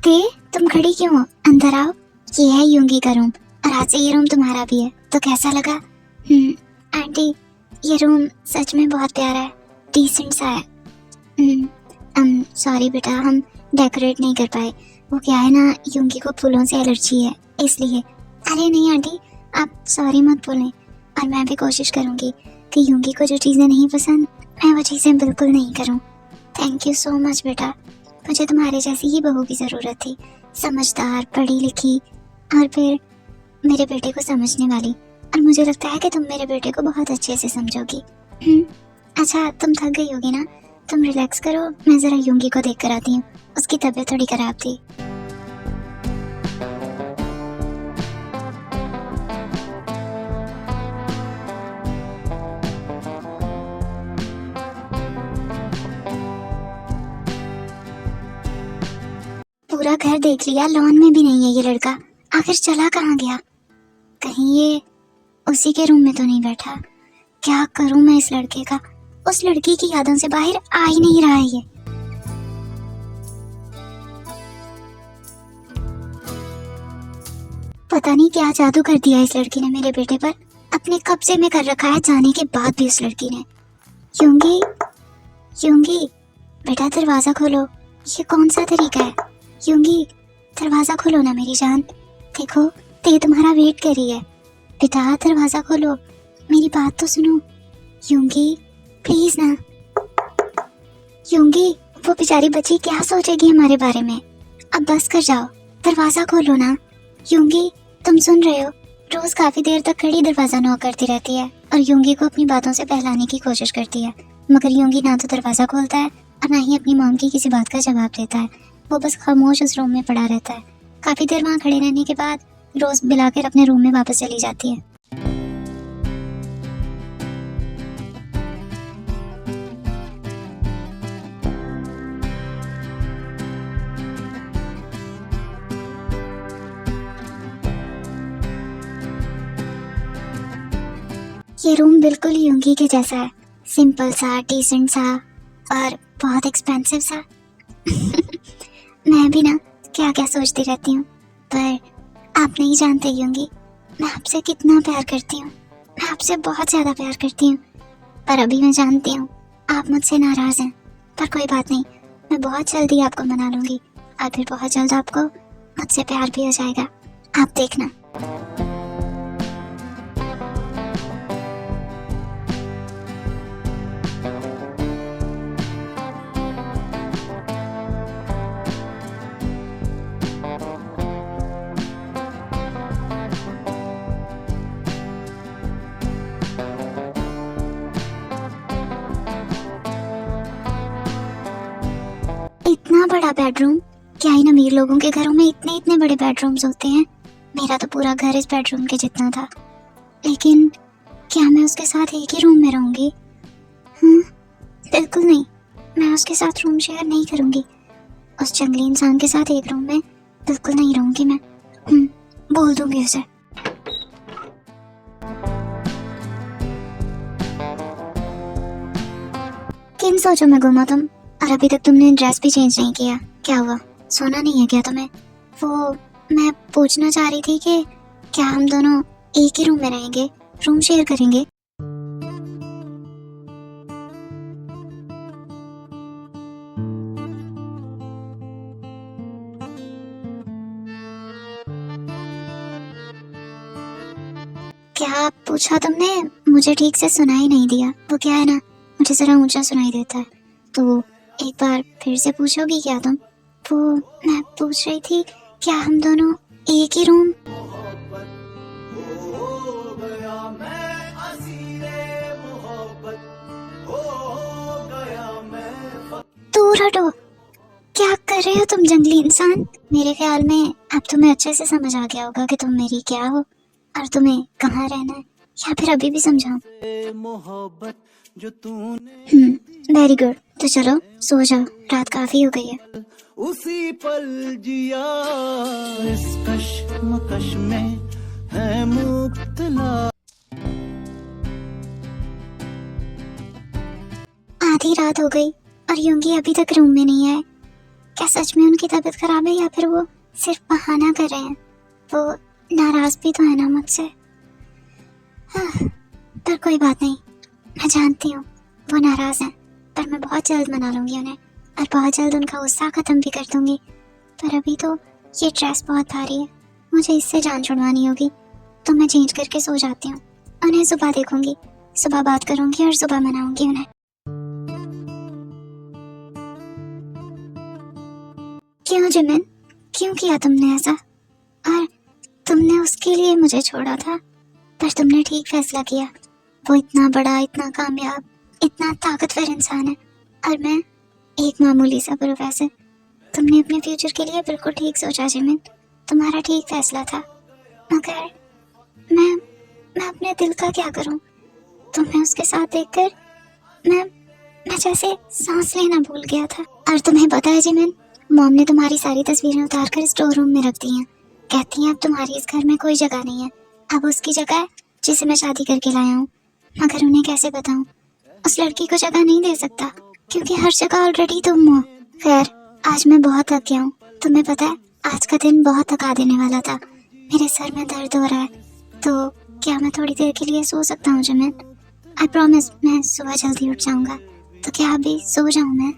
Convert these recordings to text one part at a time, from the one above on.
ते तुम खड़ी क्यों हो? अंदर आओ। ये है यूंगी का रूम और आज से ये रूम तुम्हारा भी है। तो कैसा लगा? आंटी, ये रूम सच में बहुत प्यारा है, डिसेंट सा है। सॉरी बेटा, हम डेकोरेट नहीं कर पाए। वो क्या है ना, यूंगी को फूलों से एलर्जी है इसलिए। अरे नहीं आंटी, आप सॉरी मत बोलें। और मैं भी कोशिश करूंगी कि यूंगी को जो चीज़ें नहीं पसंद, मैं वो चीज़ें बिल्कुल नहीं करूं। थैंक यू सो मच बेटा, मुझे तुम्हारे जैसी ही बहू की ज़रूरत थी, समझदार, पढ़ी लिखी और फिर मेरे बेटे को समझने वाली। और मुझे लगता है कि तुम मेरे बेटे को बहुत अच्छे से समझोगी। अच्छा, तुम थक गई होगी ना, तुम रिलैक्स करो, मैं ज़रा यूंगी को देख कर आती हूँ। उसकी तबीयत थोड़ी ख़राब थी। पूरा घर देख लिया, लॉन में भी नहीं है ये लड़का। आखिर चला कहाँ गया? कहीं ये उसी के रूम में तो नहीं बैठा? क्या करूं मैं इस लड़के का? उस लड़की की यादों से बाहर आ ही नहीं रहा है ये। पता नहीं क्या जादू कर दिया इस लड़की ने मेरे बेटे पर, अपने कब्जे में कर रखा है जाने के बाद भी उस लड़की ने। यूंगी, यूंगी बेटा दरवाजा खोलो। ये कौन सा तरीका है? यूंगी दरवाजा खोलो ना मेरी जान। देखो ते तुम्हारा वेट कर रही है। बेटा दरवाजा खोलो, मेरी बात तो सुनो। यूंगी प्लीज ना। यूंगी, वो बेचारी बच्ची क्या सोचेगी हमारे बारे में? अब बस कर जाओ, दरवाजा खोलो ना। यूंगी तुम सुन रहे हो? रोज काफी देर तक खड़ी दरवाजा नॉक करती रहती है और यूंगी को अपनी बातों से बहलाने की कोशिश करती है, मगर यूंगी ना तो दरवाजा खोलता है और ना ही अपनी मॉम की किसी बात का जवाब देता है। वो बस खामोश उस रूम में पड़ा रहता है। काफी देर वहाँ खड़े रहने के बाद रोज बुलाकर अपने रूम में वापस चली जाती है। ये रूम बिल्कुल यूंगी के जैसा है, सिंपल सा, डिसेंट सा और बहुत एक्सपेंसिव सा। मैं भी ना क्या क्या सोचती रहती हूँ, पर आप नहीं जानते यूंगी, मैं आपसे कितना प्यार करती हूँ। मैं आपसे बहुत ज़्यादा प्यार करती हूँ। पर अभी मैं जानती हूँ आप मुझसे नाराज़ हैं, पर कोई बात नहीं, मैं बहुत जल्दी आपको मना लूँगी और फिर बहुत जल्द आपको मुझसे प्यार भी हो जाएगा। आप देखना। इतना बड़ा बेडरूम, क्या इन अमीर लोगों के घरों में इतने इतने बड़े बेडरूम्स होते हैं? मेरा तो पूरा घर इस बेडरूम के जितना था। लेकिन क्या मैं उसके साथ एक ही रूम में रहूंगी? बिल्कुल नहीं, मैं उसके साथ रूम शेयर नहीं करूंगी। उस जंगली इंसान के साथ एक रूम में बिल्कुल नहीं रहूंगी मैं। बोल दूंगी उसे। किन सोचों में गुमा तुम? और अभी तक तुमने ड्रेस भी चेंज नहीं किया, क्या हुआ? सोना नहीं है क्या तुम्हें? वो मैं पूछना चाह रही थी कि क्या हम दोनों एक ही रूम में रहेंगे, रूम शेयर करेंगे? क्या पूछा तुमने? मुझे ठीक से सुनाई नहीं दिया। वो क्या है ना, मुझे जरा ऊंचा सुनाई देता है, तो एक बार फिर से पूछोगी क्या तुम? वो मैं पूछ रही थी, क्या हम दोनों एक ही रूम? दूर हटो, क्या कर रहे हो तुम जंगली इंसान? मेरे ख्याल में अब तुम्हें अच्छे से समझ आ गया होगा कि तुम मेरी क्या हो और तुम्हें कहाँ रहना है, या फिर अभी भी समझाऊं? वेरी गुड, तो चलो सो जाओ, रात काफी हो गई है। उसी पल जिया इस कश्मकश में है मुब्तला। आधी रात हो गई और यूंगी अभी तक रूम में नहीं आए। क्या सच में उनकी तबीयत खराब है या फिर वो सिर्फ बहाना कर रहे हैं? वो नाराज भी तो है ना मुझसे। हाँ, पर कोई बात नहीं, मैं जानती हूँ वो नाराज हैं, पर मैं बहुत जल्द मना लूंगी उन्हें और बहुत जल्द उनका गुस्सा खत्म भी कर दूंगी। पर अभी तो ये ड्रेस बहुत भारी है, मुझे इससे जान छुड़वानी होगी, तो मैं चेंज करके सो जाती हूँ। उन्हें सुबह देखूंगी, सुबह बात करूंगी और सुबह मनाऊंगी उन्हें। क्यों जिमिन, क्यों किया तुमने ऐसा? और तुमने उसके लिए मुझे छोड़ा था, पर तुमने ठीक फैसला किया। वो इतना बड़ा, इतना कामयाब, इतना ताकतवर इंसान है और मैं एक मामूली सा प्रोफेसर। तुमने अपने फ्यूचर के लिए बिल्कुल ठीक सोचा जिमिन, तुम्हारा ठीक फैसला था। मगर मैं अपने दिल का क्या करूं? तुम्हें उसके साथ देखकर मैं जैसे सांस लेना भूल गया था। और तुम्हें पता है जिमिन, मॉम ने तुम्हारी सारी तस्वीरें उतार कर स्टोर रूम में रख दी हैं। कहती हैं अब तुम्हारी इस घर में कोई जगह नहीं है, अब उसकी जगह है जिसे मैं शादी करके लाया हूँ। मगर उन्हें कैसे बताऊं? उस लड़की को जगह नहीं दे सकता क्योंकि हर जगह ऑलरेडी तुम हो। खैर, आज मैं बहुत थक गया हूँ। तुम्हें पता है आज का दिन बहुत थका देने वाला था। मेरे सर में दर्द हो रहा है, तो क्या मैं थोड़ी देर के लिए सो सकता हूँ जिमिन? आई प्रॉमिस मैं सुबह जल्दी उठ जाऊंगा। तो क्या अभी सो जाऊं मैं?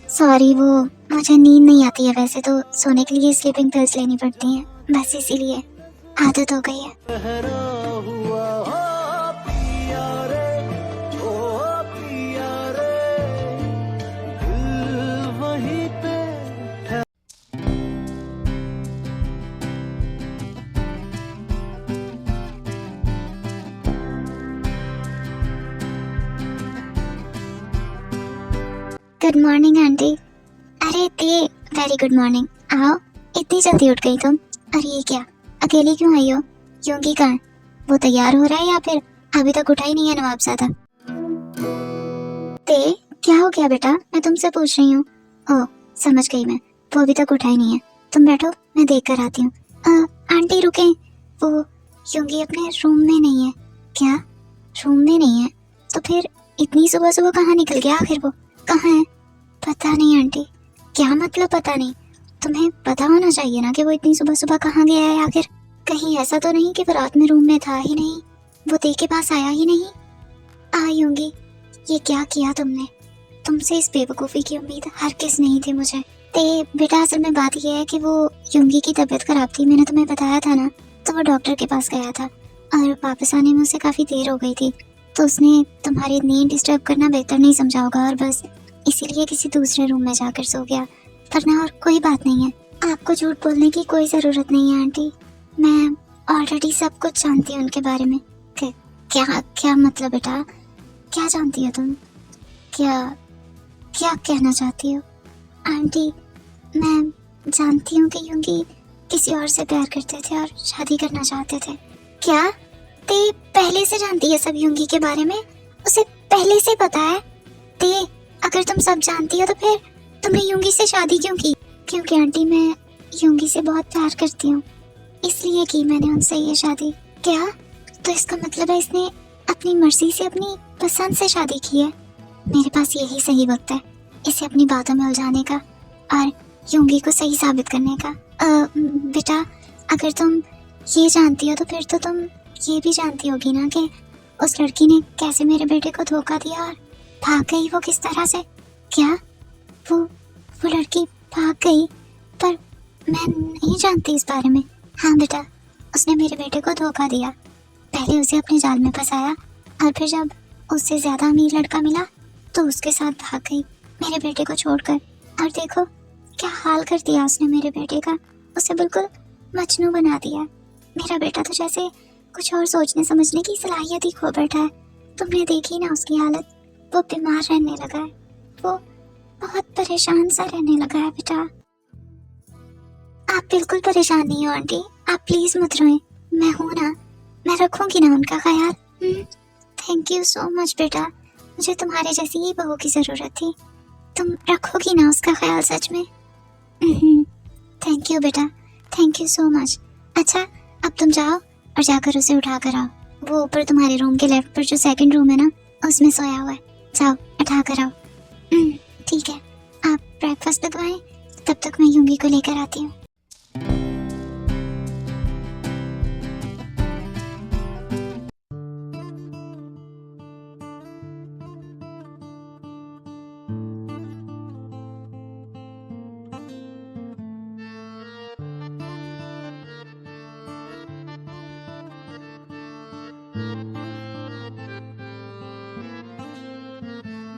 सॉरी, वो मुझे नींद नहीं आती है। वैसे तो सोने के लिए स्लीपिंग पिल्स लेनी पड़ती हैं, बस इसीलिए आदत हो गई है। Good morning aunty. अरे ते, वेरी गुड मॉर्निंग। आओ, इतनी जल्दी उठ गई तुम? और ये क्या, अकेली क्यों आई हो? योगी कहाँ है? वो तैयार हो रहा है या फिर अभी तक उठा ही नहीं है नवाबजादा? ते, क्या हो गया बेटा? मैं तुमसे पूछ रही हूँ। ओह, समझ गई मैं, वो अभी तक उठा ही नहीं है। तुम बैठो, मैं देख कर आती हूँ। आंटी रुके, वो योगी अपने रूम में नहीं है। क्या, रूम में नहीं है? तो फिर इतनी सुबह सुबह कहाँ निकल गया आखिर वो? कहाँ है? पता नहीं आंटी। क्या मतलब पता नहीं? तुम्हें पता होना चाहिए ना कि वो इतनी सुबह सुबह कहाँ गया है आखिर। कहीं ऐसा तो नहीं कि वो रात में रूम में था ही नहीं, वो ते के पास आया ही नहीं? आई होंगी। ये क्या किया तुमने? तुमसे इस बेवकूफ़ी की उम्मीद हर किस नहीं थी मुझे। ते बेटा, असल में बात यह है कि वो योगी की तबीयत खराब थी, मैंने तुम्हें बताया था ना। तो वो डॉक्टर के पास गया था और वापस आने में उसे काफ़ी देर हो गई थी, तो उसने तुम्हारी नींद डिस्टर्ब करना बेहतर नहीं समझा होगा और बस इसीलिए किसी दूसरे रूम में जाकर सो गया। वरना और कोई बात नहीं है, आपको झूठ बोलने की कोई ज़रूरत नहीं है आंटी। मैं ऑलरेडी सब कुछ जानती हूँ उनके बारे में। क्या क्या मतलब बेटा, क्या जानती हो तुम? क्या क्या कहना चाहती हो? आंटी, मैं जानती हूँ कि योगी किसी और से प्यार करते थे और शादी करना चाहते थे। क्या ते पहले से जानती है सब योगी के बारे में? उसे पहले से पता है? ते, अगर तुम सब जानती हो तो फिर तुमने योगी से शादी क्यों की? क्योंकि आंटी मैं योगी से बहुत प्यार करती हूँ, इसलिए की मैंने उनसे ये शादी। क्या? तो इसका मतलब है इसने अपनी मर्जी से, अपनी पसंद से शादी की है। मेरे पास यही सही वक्त है इसे अपनी बातों में उलझाने का और योगी को सही साबित करने का। बेटा, अगर तुम ये जानती हो तो फिर तो तुम ये भी जानती होगी ना कि उस लड़की ने कैसे मेरे बेटे को धोखा दिया और भाग गई वो किस तरह से। क्या वो लड़की भाग गई? पर मैं नहीं जानती इस बारे में। हाँ बेटा, उसने मेरे बेटे को धोखा दिया। पहले उसे अपने जाल में फंसाया और फिर जब उससे ज्यादा अमीर लड़का मिला तो उसके साथ भाग गई मेरे बेटे को छोड़कर। और देखो क्या हाल कर दिया उसने मेरे बेटे का, उसे बिल्कुल मजनू बना दिया। मेरा बेटा तो जैसे कुछ और सोचने समझने की सलाहियत ही खो बैठा है। तुमने देखी ना उसकी हालत, वो बीमार रहने लगा है, वो बहुत परेशान सा रहने लगा है। बेटा, आप बिल्कुल परेशान नहीं हो आंटी, आप प्लीज मत रोएं, मैं हूं ना, मैं रखूंगी ना उनका ख्याल। थैंक यू सो मच बेटा, मुझे तुम्हारे जैसी ही बहू की जरूरत थी। तुम रखोगी ना उसका ख्याल सच में? थैंक यू बेटा, थैंक यू सो मच। अच्छा, अब तुम जाओ और जाकर उसे उठा कर आओ। वो ऊपर तुम्हारे रूम के लेफ्ट पर जो सेकंड रूम है ना, उसमें सोया हुआ है, जाओ उठा कर आओ। ठीक है, आप ब्रेकफास्ट लगवाएं, तब तक मैं यूंगी को लेकर आती हूँ।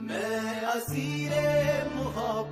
मैं असीरे मोहब्बत